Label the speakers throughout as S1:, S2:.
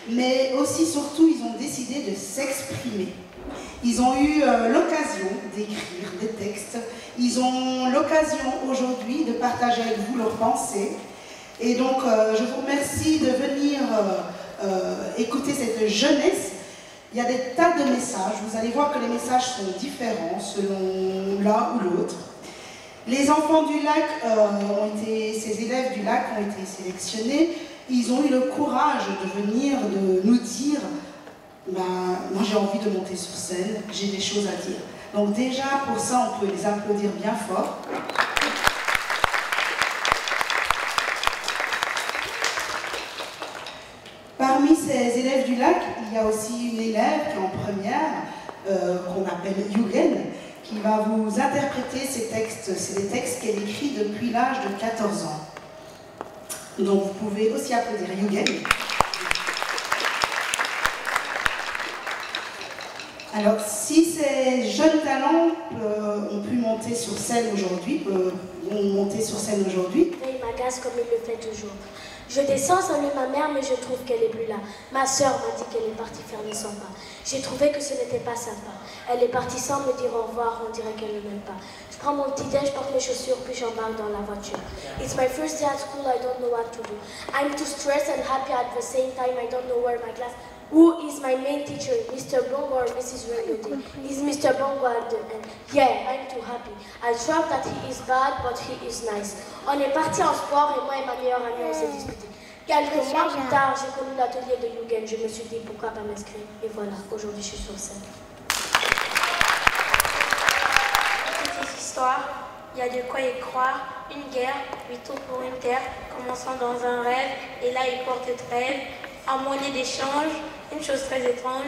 S1: mais aussi, surtout, ils ont décidé de s'exprimer. Ils ont eu l'occasion d'écrire des textes. Ils ont l'occasion aujourd'hui de partager avec vous leurs pensées. Et donc, je vous remercie de venir écouter cette jeunesse. Il y a des tas de messages. Vous allez voir que les messages sont différents selon l'un ou l'autre. Les enfants du lac ces élèves du lac ont été sélectionnés. Ils ont eu le courage de venir, de nous dire moi j'ai envie de monter sur scène, j'ai des choses à dire. Donc déjà, pour ça, on peut les applaudir bien fort. Parmi ces élèves du lac, il y a aussi une élève qui est en première, qu'on appelle Yugen, qui va vous interpréter ces textes. C'est des textes qu'elle écrit depuis l'âge de 14 ans. Donc vous pouvez aussi applaudir Yugen. Alors, si ces jeunes talents ont pu monter sur scène aujourd'hui,
S2: Il m'agace comme il le fait toujours. Je descends saluer ma mère, mais je trouve qu'elle est plus là. Ma sœur m'a dit qu'elle est partie faire les 100 pas. J'ai trouvé que ce n'était pas sympa. Elle est partie sans me dire au revoir, on dirait qu'elle ne m'aime pas. Je prends mon petit déj, je porte mes chaussures, puis j'embarque dans la voiture. It's my first day at school, I don't know what to do. I'm too stressed and happy at the same time, I don't know where my class... Who is my main teacher, Mr. Bongo or Mrs. Renaudet? He's Mr. Bongo and yeah, I'm too happy. I thought that he is bad, but he is nice. On est parti en sport et moi et ma meilleure amie on s'est disputé. Quelques mois plus tard, j'ai connu l'atelier de Yugen. Je me suis dit pourquoi pas m'inscrire. Et voilà, aujourd'hui je suis sur scène.
S3: Petite histoire, il y a de quoi y croire. Une guerre, 8 tours pour une terre, commençant dans un rêve, et là il porte trêve. En monnaie d'échange, une chose très étrange,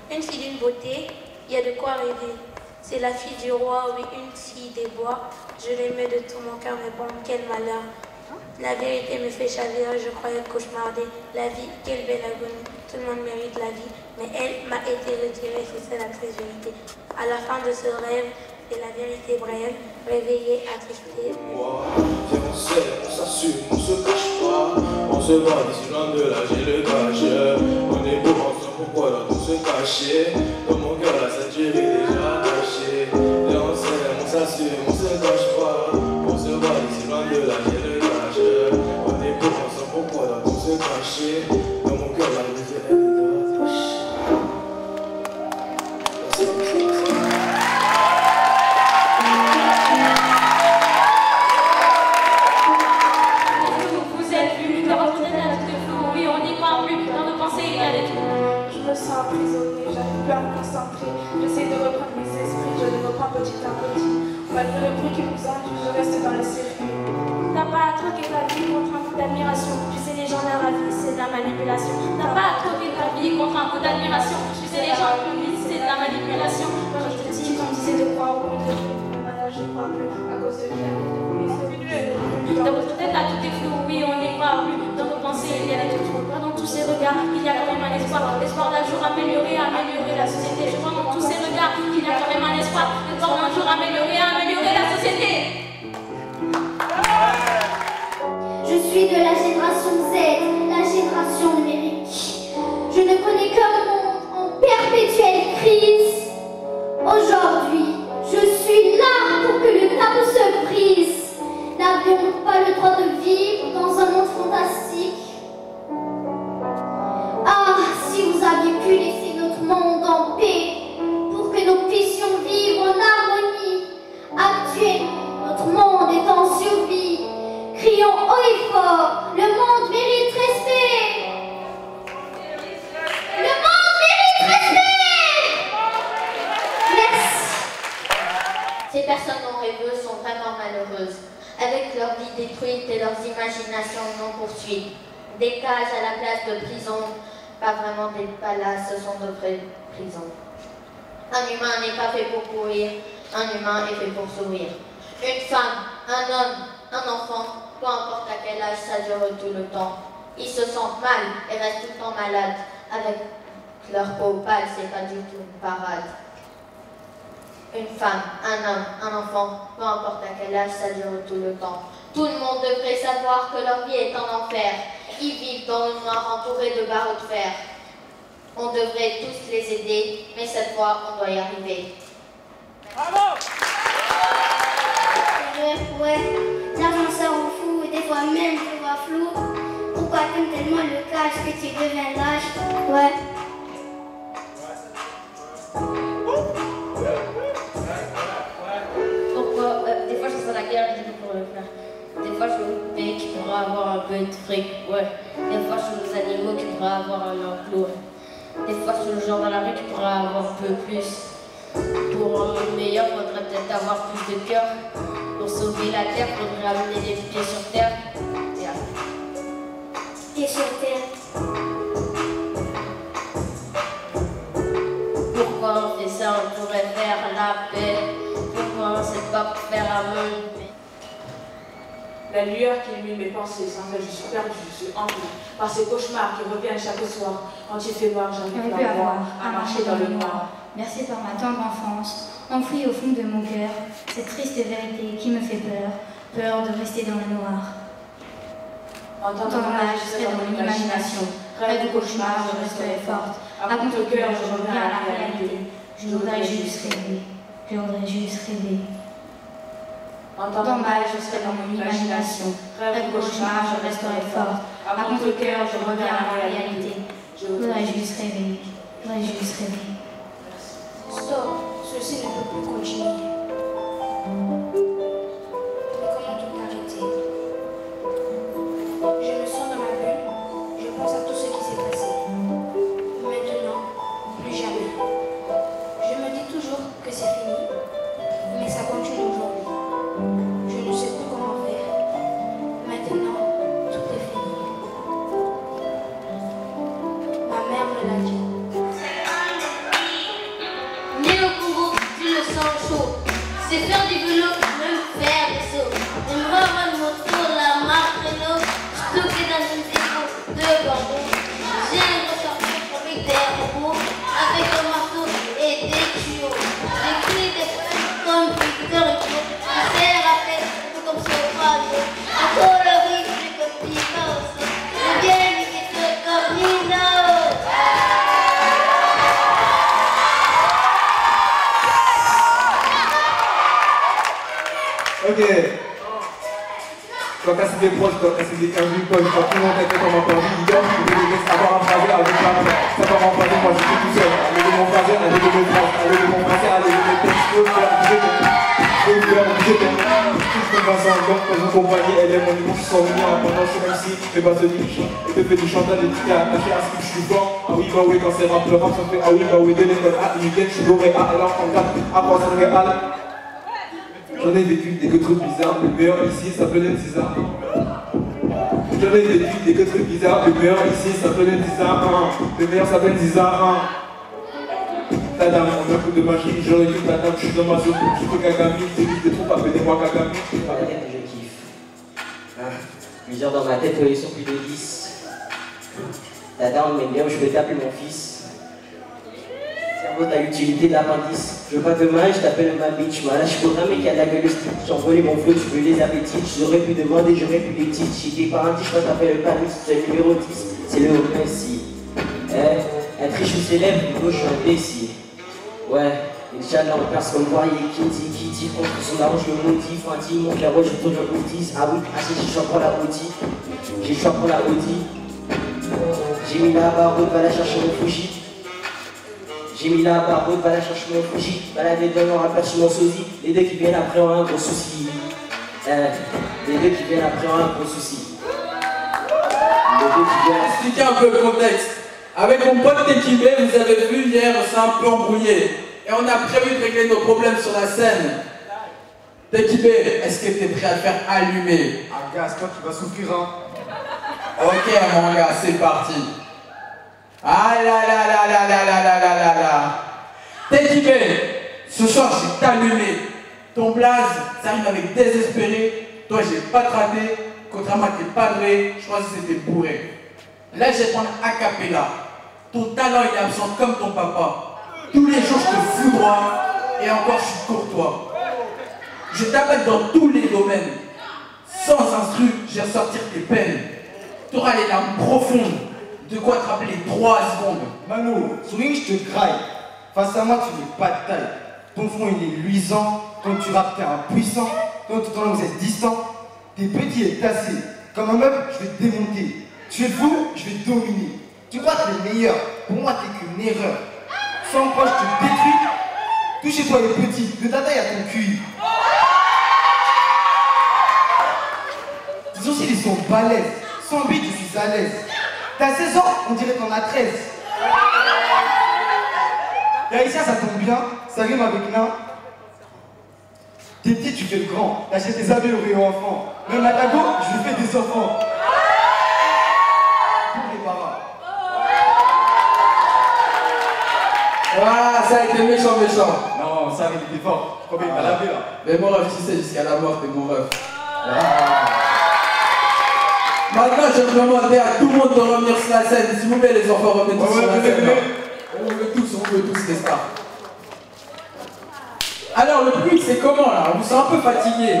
S3: une fille d'une beauté, il y a de quoi rêver. C'est la fille du roi, oui, une fille des bois. Je l'aimais de tout mon cœur, mais bon, quel malheur. La vérité me fait chavirer, je croyais cauchemarder. La vie, quelle belle agonie. Tout le monde mérite la vie, mais elle m'a été retirée, c'est ça la triste vérité. À la fin de ce rêve, c'est la vérité brève, réveillée, attristée.
S4: Viens, on s'aime, on s'assume, on se cache pas. On se bat d'ici loin de là, j'ai le cache. On est beau ensemble, pourquoi là on se cacher? Dans mon cœur la ceinture est déjà attachée. Viens, on s'aime, on s'assume, on se cache pas. On se bat d'ici loin de là, j'ai le cache. On est beau ensemble, pourquoi là on se cacher? Dans mon cœur la ceinture est déjà attachée.
S5: Emprisonnée, j'arrive plus à me concentrer, j'essaie de reprendre mes esprits, je les reprends petit à petit. Malgré le bruit qui nous entoure, je reste dans le circuit.
S3: T'as pas à troquer ta vie contre un coup d'admiration. Tu sais, les gens de la vie, c'est de la manipulation. T'as pas à troquer ta vie contre un coup d'admiration. Tu sais, les gens qui vivent, c'est de la manipulation.
S5: Quand je te dis qu'on me disait de croire au monde de vie, mais maintenant je crois plus à cause de qui a
S3: dans votre tête, là, tout est flou, oui, on n'y croit plus. Dans vos pensées, il y a des trucs. Dans tous ces regards, il y a quand même un espoir. L'espoir d'un jour améliorer la société. Je vois dans tous ces regards qu'il y a quand même un espoir. L'espoir d'un jour améliorer la société.
S6: Je suis de la génération Z, la génération numérique. Je ne connais qu'un monde en perpétuelle crise. Aujourd'hui, je suis là pour que le tabou se brise. N'avions-nous pas le droit de vivre dans un monde fantastique? Ah, si vous aviez pu laisser notre monde en paix, pour que nous puissions vivre en harmonie. Actuellement, notre monde est en survie. Crions haut et fort, le monde mérite respect. Le monde mérite respect. Merci.
S7: Ces personnes non rêveuses sont vraiment malheureuses, avec leur vie détruite et leurs imaginations non poursuites. Des cages à la place de prison, pas vraiment des palaces, ce sont de vraies prisons. Un humain n'est pas fait pour courir, un humain est fait pour sourire. Une femme, un homme, un enfant, peu importe à quel âge, ça dure tout le temps. Ils se sentent mal et restent tout le temps malades. Avec leur peau pâle, c'est pas du tout une parade. Une femme, un homme, un enfant, peu importe à quel âge, ça dure tout le temps. Tout le monde devrait savoir que leur vie est en enfer Ils vivent dans le noir entourés de barreaux de fer. On devrait tous les aider, mais cette fois, on doit y arriver.
S8: Bravo!
S6: Ouais, l'argent ça rend fou, et des fois même je vois flou. Pourquoi t'aimes tellement le cash que tu deviens lâche? Ouais.
S9: Pourquoi des fois je sens la guerre et pour le faire. Des fois je me paye qui pourra avoir un peu de fric, ouais. Des fois je suis aux animaux qui pourraient avoir un emploi. Des fois je suis le genre dans la rue qui pourrait avoir un peu plus. Pour un monde meilleur, faudrait peut-être avoir plus de cœur. Pour sauver la terre, faudrait amener les pieds sur terre.
S6: Pieds sur terre.
S9: Pourquoi on fait ça? On pourrait faire la paix. Pourquoi on sait pas pour faire un monde?
S5: La lueur qui illumine mes pensées, sans elle je suis perdue, je suis envie. Par ces cauchemars qui reviennent chaque soir. Quand il fait noir, j'arrive à voir, à marcher dans le noir.
S10: Bercé par ma tendre enfance, enfouie au fond de mon cœur, cette triste vérité qui me fait peur, peur de rester dans le noir.
S5: En temps normal, je serai dans mon imagination. Rêve ou cauchemar, je resterai forte. À contre-cœur, je reviens à la réalité.
S10: Je voudrais juste rêver, je voudrais juste rêver.
S5: En temps normal, je serai dans mon imagination. Rêve ou cauchemar, je resterai forte. À contre-cœur, je reviens à la réalité.
S10: Je voudrais juste rêver, je voudrais juste rêver.
S6: Stop, ceci ne peut plus continuer. Mais comment tout arrêter? Je me sens dans ma bulle, je pense à tout ce qui s'est passé. Maintenant, plus jamais. Je me dis toujours que c'est fini, mais ça continue aujourd'hui. Je ne sais plus comment faire. Maintenant, tout est fini. Ma mère me l'a dit.
S7: Né au Congo, tu le sens chaud. C'est faire du vélo, même faire des sauts. J'aimerais avoir une moto, la marque Renault, stockée dans une dépôt de bambou. J'aimerais sortir avec des robots, avec un marteau et des tuyaux. J'écris des phrases comme Victor Hugo, qui sert à faire tout comme ce radio. En coloris, j'ai comme Picasso. Je viens imiter comme Nino.
S4: Ok. Quand casser des proches, quand casser des 15 poches, quand tout le monde était comme un perdu, leader, je vais les laisser avoir un phrasé avec la main. Ça va m'embraser, moi je suis tout seul. Aller de mon phrasé, aller de mon phrase, aller de mon phrasé, aller de mes textes, je veux faire bouger ton. Je veux faire bouger ton. Si je peux passer encore, quand vous compagnie, elle est mon niveau, je sens venir pendant ce même si fais pas celui qui chante. Et te fait du chantage et tu t'es attaché à ce que je suis fort. Ah oui, bah oui, quand c'est rap, le rap, ça fait ah oui, bah oui, de l'école A, immédiate, je suis doré A, et là en 4, à quoi ça réal. J'en ai vécu des trucs bizarres, le meilleur ici s'appelait César. J'en ai vécu des trucs bizarres, le meilleur ici s'appelait César 1. Le meilleur s'appelle César 1. Ta dame, on a un coup de magie, j'aurais dû ta dame, je suis dans ma zone, je suis Kagami, j'ai dit des troupes, appelez-moi Kagami.
S11: Je kiffe. Plusieurs dans ma tête, ils sont plus de 10. Ta dame m'aime bien, je vais taper mon fils. T'as l'utilité de l'appendice. Je veux pas te marier, je t'appelle ma bitch. Là, je suis programmé qui a de la gueule stick. J'envolé mon flow, tu veux les appétits. J'aurais pu demander, j'aurais pu les titres. J'étais pas un titre, je t'appelle le panis. C'est le numéro 10, c'est le Messi. Un triche ou célèbre, du coup, je suis un imbécile. Ouais, Inch'Allah, on perce comme voir, il est kitty, contre son arrange le maudit. Fanti, mon clairvoyant, je tourne le Audi. Ah oui, ah si, j'ai le choix pour la Audi. J'ai le choix pour la Audi. J'ai mis la barre, va la chercher mon Fuji. J'ai mis la barre, va la chercher mon Fuji. Balader dans mon rappel sur mon sosie. Les deux qui viennent après ont un gros souci. Les deux qui viennent après ont un gros souci. Les deux qui viennent.
S12: Expliquez un peu le contexte. Avec mon pote Tekibé, vous avez vu hier, c'est un peu embrouillé. Et on a prévu de régler nos problèmes sur la scène. Tekibé, est-ce que t'es prêt à te faire allumer?
S4: Ah, gars, c'est toi qui vas souffrir, hein.
S12: Ok, mon gars, c'est parti. Ah là là là là là là là là là là. Tekibé, ce soir j'ai t'allumé. Ton blaze, ça arrive avec désespéré. Toi, j'ai pas traité. Contrairement à tes padrés, je crois que c'était bourré. Là, je vais prendre a cappella. Ton talent, il est absent comme ton papa. Tous les jours, je te foudroie. Et encore, je suis courtois. Je t'appelle dans tous les domaines. Sans instru, je vais sortir tes peines. t'auras les larmes profondes. De quoi te rappeler 3 secondes.
S8: Mano, sur une, je te graille. Face à moi, tu n'es pas de taille. Ton front, il est luisant. Quand tu rappes, t'es impuissant. Quand tout le temps, vous êtes distant. T'es petit et tassé. Comme un meuble, je vais te démonter. Tu es fou, je vais te dominer. Tu crois que t'es le meilleur. Pour moi, t'es qu'une erreur. Sans moi, je te détruis. Tout chez toi est petit. De ta taille à ton QI. Tes sourcils, ils sont balèzes. Sans bite, je suis à l'aise. T'as 16 ans, on dirait qu'on a 13. Haïtien, ça tombe bien, ça rime avec nain. T'es petit, tu fais le grand. T'achètes des habits au rayon enfant. Même à Tago, je lui fais des enfants. Pour les parents.
S12: Voilà, ça a été méchant.
S8: Non, ça arrive, il était fort. Combien il m'a lavé là.
S12: Mais mon rêve, tu sais, jusqu'à la mort, t'es mon rêve. Maintenant, je vais demander à tout le monde de revenir sur la scène. S'il vous plaît, les enfants, revenez tous sur la scène. On veut tous, n'est-ce pas? Alors, le public, c'est comment là? On vous sent un peu fatigué.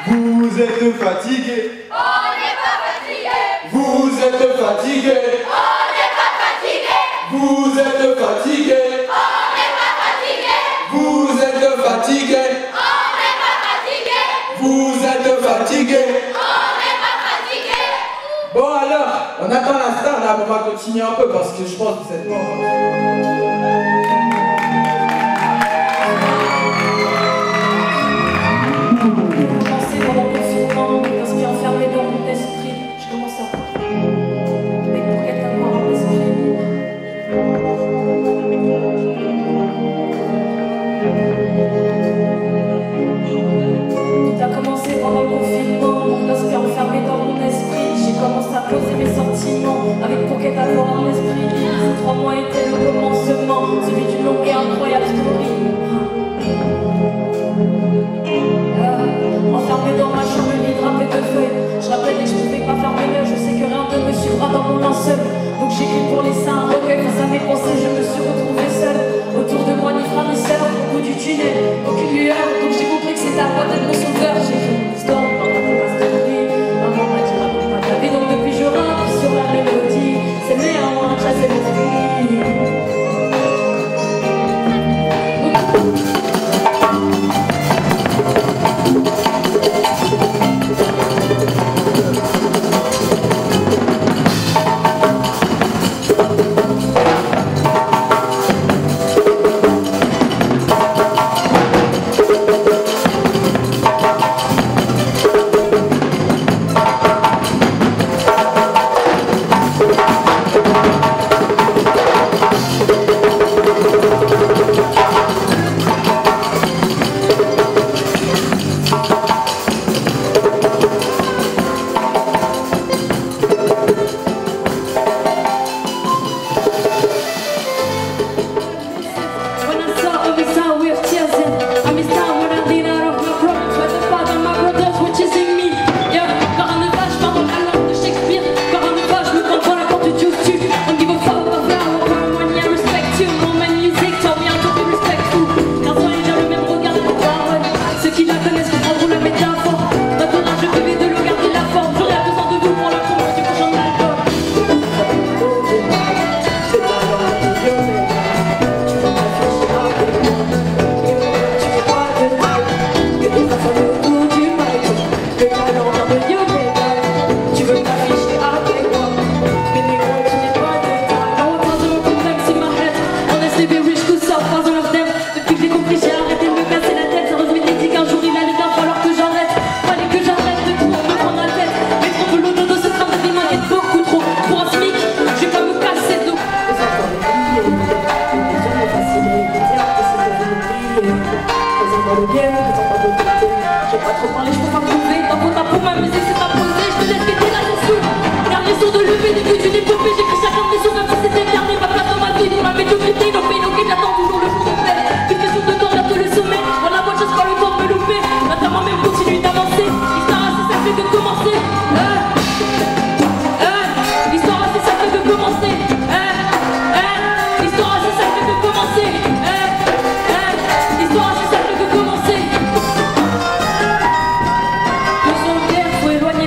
S8: Vous êtes fatigué.
S6: On n'est pas fatigué.
S8: Vous êtes fatigué.
S6: On n'est pas fatigué.
S8: Vous êtes fatigué.
S6: On n'est pas fatigué.
S8: Vous êtes fatigué.
S6: On n'est pas fatigué.
S8: Vous êtes fatigué.
S6: On n'est pas fatigué.
S12: Bon alors, on attend la star là, on va continuer un peu parce que je pense que c'est bon.
S5: J'ai commencé dans mon confinement, parce qu'il est enfermé dans mon esprit. Je commence à mais pour quelqu'un de mon esprit. Tout a commencé pendant le confinement, mon gosse est enfermé dans mon esprit. J'ai commencé à poser mes sentiments, avec pour qu'elle avoir un esprit libre. Ces 3 mois étaient le commencement, celui d'une longue et incroyable story. Enfermé dans ma chambre, lit drapé de feuilles. Je rappelle que je ne pouvais pas fermer l'œil. Je sais que rien ne me suivra dans mon linceul. Donc j'écris pour les saints un recueil. Face à mes pensées, je me suis retrouvée seule. Autour de moi, ni frère ni sœur. Au bout du tunnel, aucune lueur. Donc j'ai compris que c'était à moi d'être mon sauveur. J'ai fait une histoire, ma story. Maman m'a dit raconte pas ta vie. Donc depuis je rappe sur la mélodie. C'est néanmoins chasser l'esprit.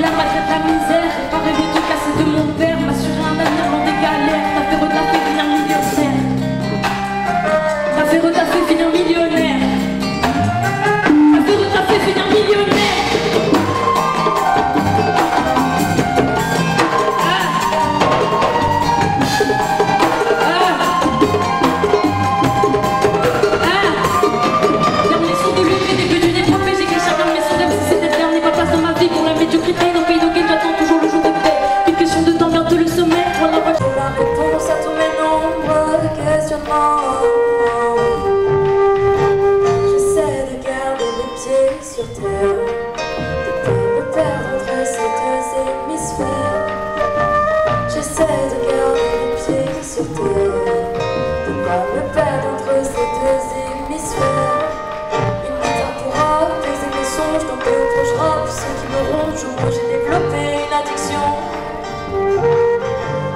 S5: La J'essaie de garder les pieds sur terre, de pas me perdre entre ces deux hémisphères. Une guitare pour apaiser mes songes, dans de proches rap, ceux qui me rongent, où j'ai développé une addiction.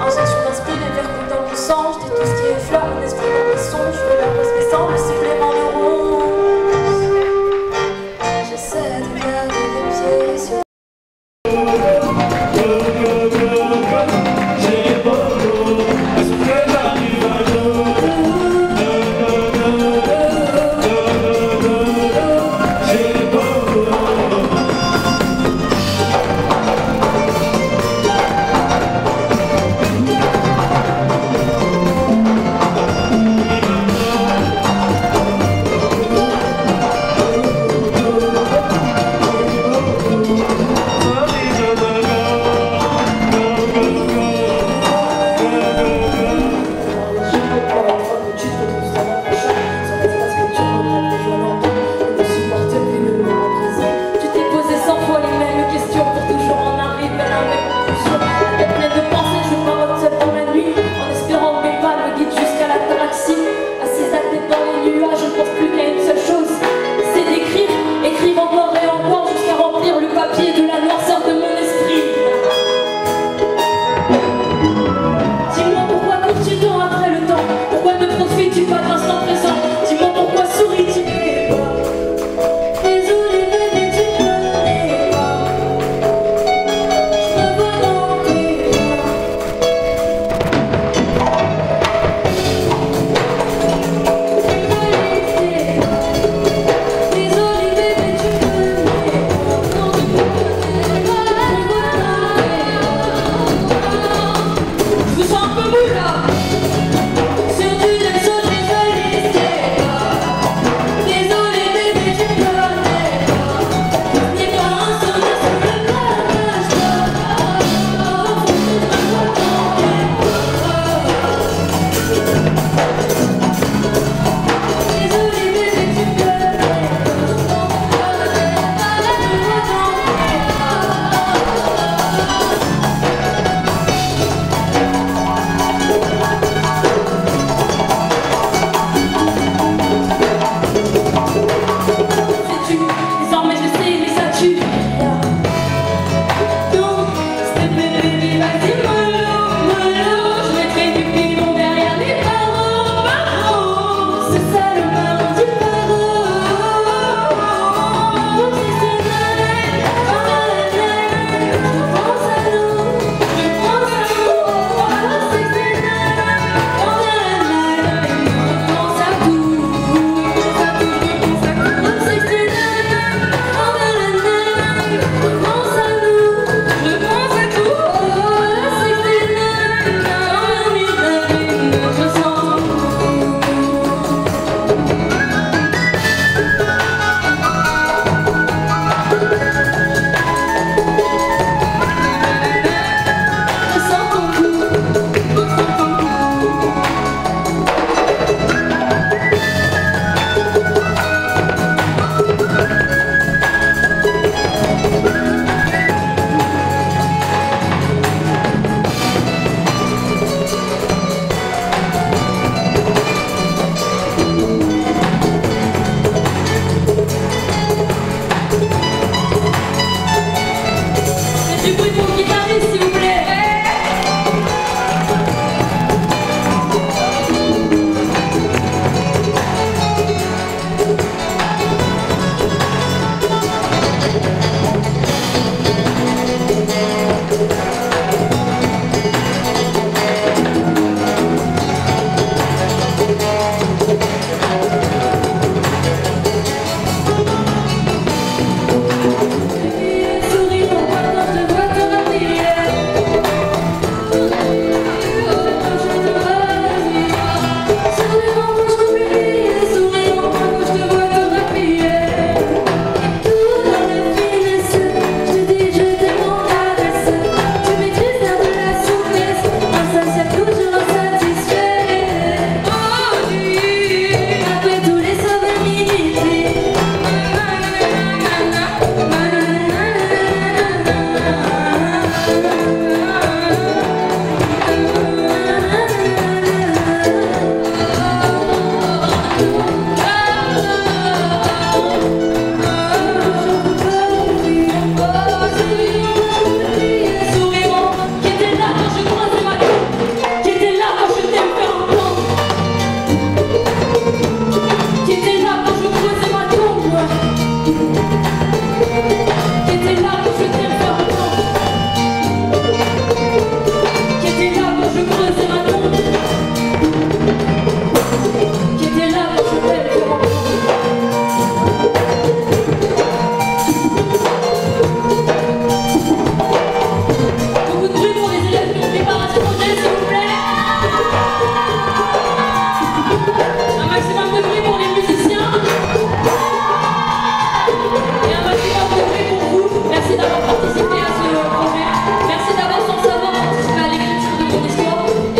S5: Injection d'inspi, les verres coulent dans mon sang, je dis tout ce qui est flamme, mon esprit dans mes songes, je veux la rose mais sans le supplément de rose. J'essaie de garder les pieds sur terre.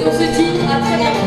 S5: on se dit à très bientôt.